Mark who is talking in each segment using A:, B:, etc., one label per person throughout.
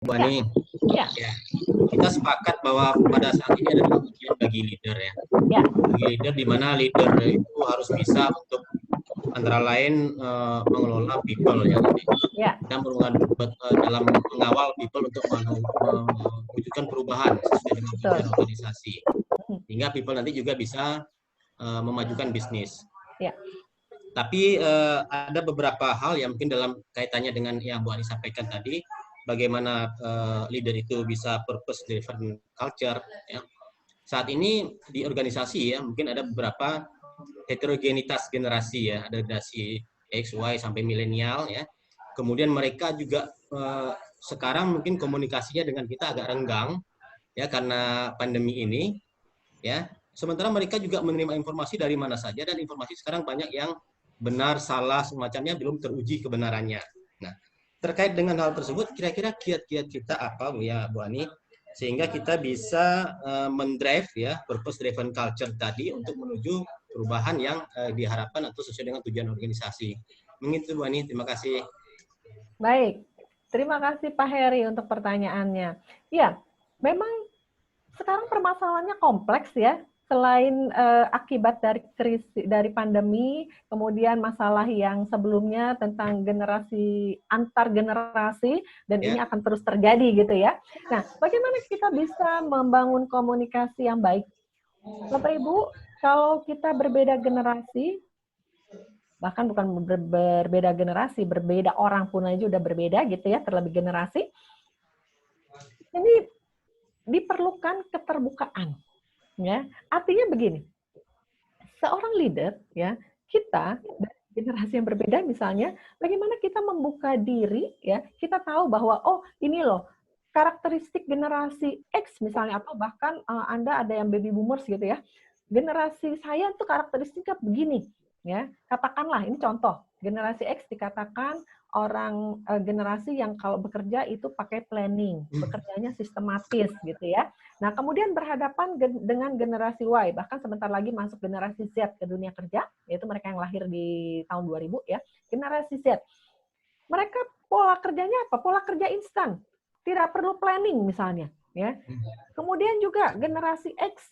A: Bu
B: Ya,
A: Ani,
B: ya,
A: ya, kita sepakat bahwa pada saat ini ada dua ujian bagi leader ya.
B: ya,
A: Bagi leader di mana leader itu harus bisa untuk antara lain mengelola people ya. Jadi
B: ya,
A: kita dalam mengawal people untuk mewujudkan perubahan sesuai dengan
B: betul.
A: tujuan organisasi.
B: Hmm,
A: Sehingga people nanti juga bisa memajukan bisnis.
B: Ya,
A: Tapi ada beberapa hal yang mungkin dalam kaitannya dengan yang Bu Ani sampaikan tadi, bagaimana leader itu bisa purpose driven culture. Ya. Saat ini di organisasi ya mungkin ada beberapa heterogenitas generasi ya, ada generasi X, Y sampai milenial ya. Kemudian mereka juga sekarang mungkin komunikasinya dengan kita agak renggang ya karena pandemi ini ya. Sementara mereka juga menerima informasi dari mana saja dan informasi sekarang banyak yang benar, salah, semacamnya belum teruji kebenarannya. Nah, terkait dengan hal tersebut, kira-kira kiat-kiat kita apa ya Bu Ani, sehingga kita bisa mendrive ya purpose driven culture tadi untuk menuju perubahan yang diharapkan atau sesuai dengan tujuan organisasi. Begitu Bu Ani, terima kasih.
B: baik. Terima kasih Pak Heri untuk pertanyaannya. Ya, memang sekarang permasalahannya kompleks ya. Selain akibat dari pandemi, kemudian masalah yang sebelumnya tentang generasi antar generasi dan ini
A: Ya,
B: akan terus terjadi gitu ya. Nah, bagaimana kita bisa membangun komunikasi yang baik? Bapak Ibu, kalau kita berbeda generasi, bahkan bukan berbeda generasi, berbeda orang pun aja udah berbeda gitu ya, terlebih generasi. Ini diperlukan keterbukaan, ya. Artinya begini, seorang leader, ya, kita dari generasi yang berbeda misalnya, bagaimana kita membuka diri, ya, kita tahu bahwa oh ini loh karakteristik generasi X misalnya atau bahkan Anda ada yang baby boomers gitu ya. Generasi saya tuh karakteristiknya begini, ya. Katakanlah ini contoh, generasi X dikatakan orang generasi yang kalau bekerja itu pakai planning, bekerjanya sistematis gitu ya. Nah, kemudian berhadapan dengan generasi Y, bahkan sebentar lagi masuk generasi Z ke dunia kerja, yaitu mereka yang lahir di tahun 2000 ya. Generasi Z. Mereka pola kerjanya apa? Pola kerja instan. Tidak perlu planning misalnya, ya. Kemudian juga generasi X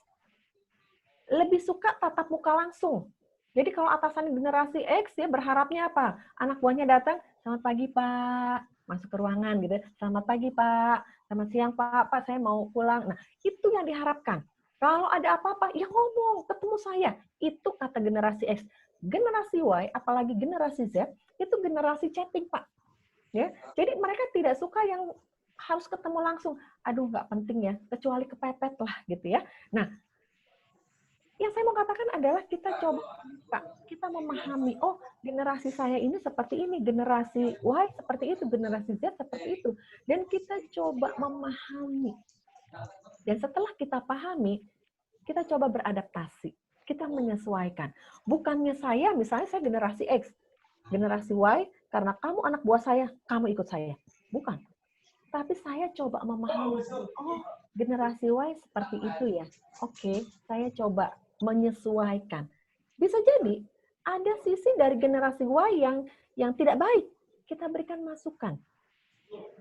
B: lebih suka tatap muka langsung. Jadi kalau atasan generasi X ya berharapnya apa? Anak buahnya datang, selamat pagi Pak, masuk ke ruangan gitu. Selamat pagi Pak, selamat siang Pak, Pak saya mau pulang. Nah itu yang diharapkan. Kalau ada apa-apa, ya ngomong, ketemu saya. Itu kata generasi X. Generasi Y, apalagi generasi Z, itu generasi chatting Pak. Ya, jadi mereka tidak suka yang harus ketemu langsung. Aduh nggak penting ya, kecuali kepepet lah gitu ya. Nah yang saya mau katakan adalah kita coba kita memahami, oh generasi saya ini seperti ini, generasi Y seperti itu, generasi Z seperti itu. Dan kita coba memahami. Dan setelah kita pahami, kita coba beradaptasi. Kita menyesuaikan. Bukannya saya, misalnya saya generasi X, generasi Y, karena kamu anak buah saya, kamu ikut saya. Bukan. Tapi saya coba memahami, oh generasi Y seperti itu ya. Oke, saya coba menyesuaikan. Bisa jadi ada sisi dari generasi Y yang tidak baik. Kita berikan masukan.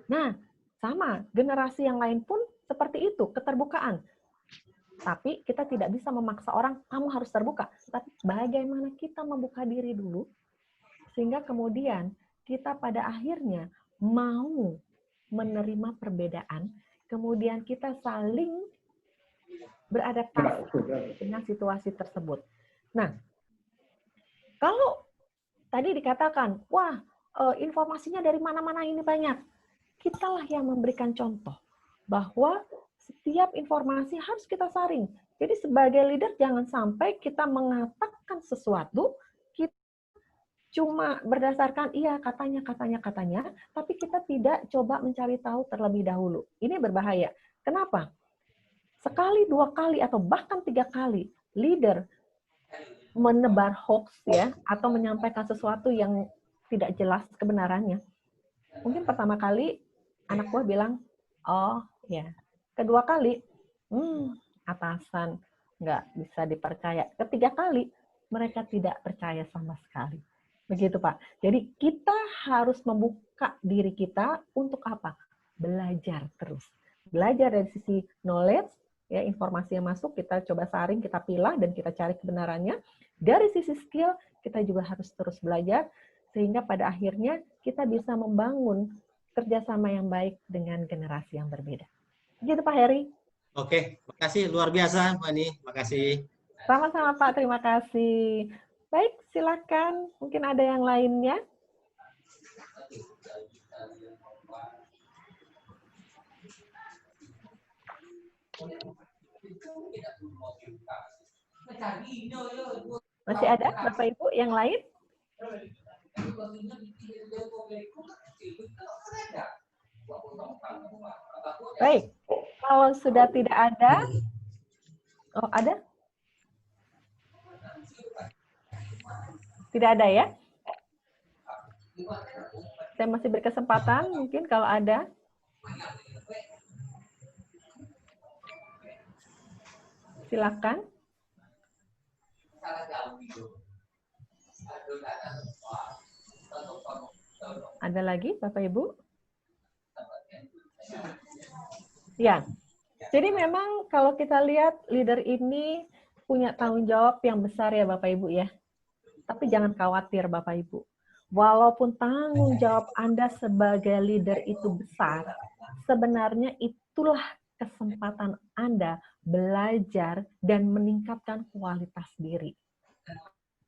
B: Nah, sama generasi yang lain pun seperti itu, keterbukaan. Tapi kita tidak bisa memaksa orang, kamu harus terbuka. Tapi bagaimana kita membuka diri dulu, sehingga kemudian kita pada akhirnya mau menerima perbedaan, kemudian kita saling beradaptasi dengan situasi tersebut. Nah, kalau tadi dikatakan, wah informasinya dari mana-mana ini banyak, kitalah yang memberikan contoh bahwa setiap informasi harus kita saring. Jadi sebagai leader jangan sampai kita mengatakan sesuatu, kita cuma berdasarkan iya katanya, tapi kita tidak coba mencari tahu terlebih dahulu. Ini berbahaya. Kenapa? Sekali, dua kali, atau bahkan tiga kali leader menebar hoax ya atau menyampaikan sesuatu yang tidak jelas kebenarannya. Mungkin pertama kali anak buah bilang, oh ya. Kedua kali, atasan nggak bisa dipercaya. Ketiga kali, mereka tidak percaya sama sekali. Begitu Pak. Jadi kita harus membuka diri kita untuk apa? belajar terus. Belajar dari sisi knowledge, ya, informasi yang masuk kita coba saring, kita pilah, dan kita cari kebenarannya. Dari sisi skill, kita juga harus terus belajar, sehingga pada akhirnya kita bisa membangun kerjasama yang baik dengan generasi yang berbeda. Gitu Pak Heri.
A: Oke, makasih luar biasa Mbak Ani, makasih.
B: Sama-sama Pak, terima kasih. Baik, silakan. Mungkin ada yang lainnya. Masih ada Bapak Ibu yang lain? Baik, kalau sudah tidak ada, oh ada? Tidak ada ya? Saya masih berkesempatan, mungkin kalau ada. Silakan. Ada lagi Bapak Ibu? Ya, jadi memang kalau kita lihat leader ini punya tanggung jawab yang besar ya Bapak Ibu ya. Tapi jangan khawatir Bapak Ibu. Walaupun tanggung jawab Anda sebagai leader itu besar, sebenarnya itulah kesempatan Anda belajar dan meningkatkan kualitas diri.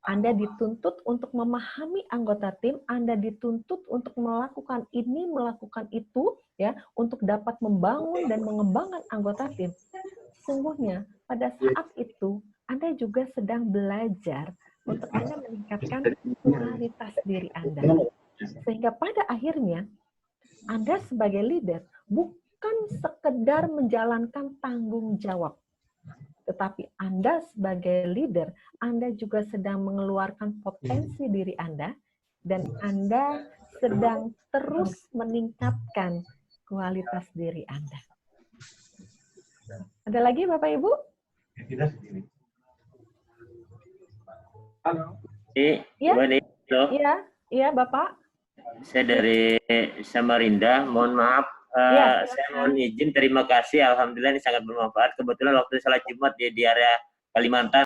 B: Anda dituntut untuk memahami anggota tim, Anda dituntut untuk melakukan ini, melakukan itu, ya, untuk dapat membangun dan mengembangkan anggota tim. Sungguhnya, pada saat itu, Anda juga sedang belajar untuk Anda meningkatkan kualitas diri Anda. Sehingga pada akhirnya, Anda sebagai leader bukan sekedar menjalankan tanggung jawab, tetapi Anda sebagai leader, Anda juga sedang mengeluarkan potensi diri Anda, dan Anda sedang terus meningkatkan kualitas diri Anda. Ada lagi Bapak Ibu?
C: Halo.
B: Ya,
C: Iya,
B: iya Bapak.
C: saya dari Samarinda. Mohon maaf, saya mohon izin. Terima kasih. Alhamdulillah ini sangat bermanfaat. Kebetulan waktu salat Jumat di area Kalimantan.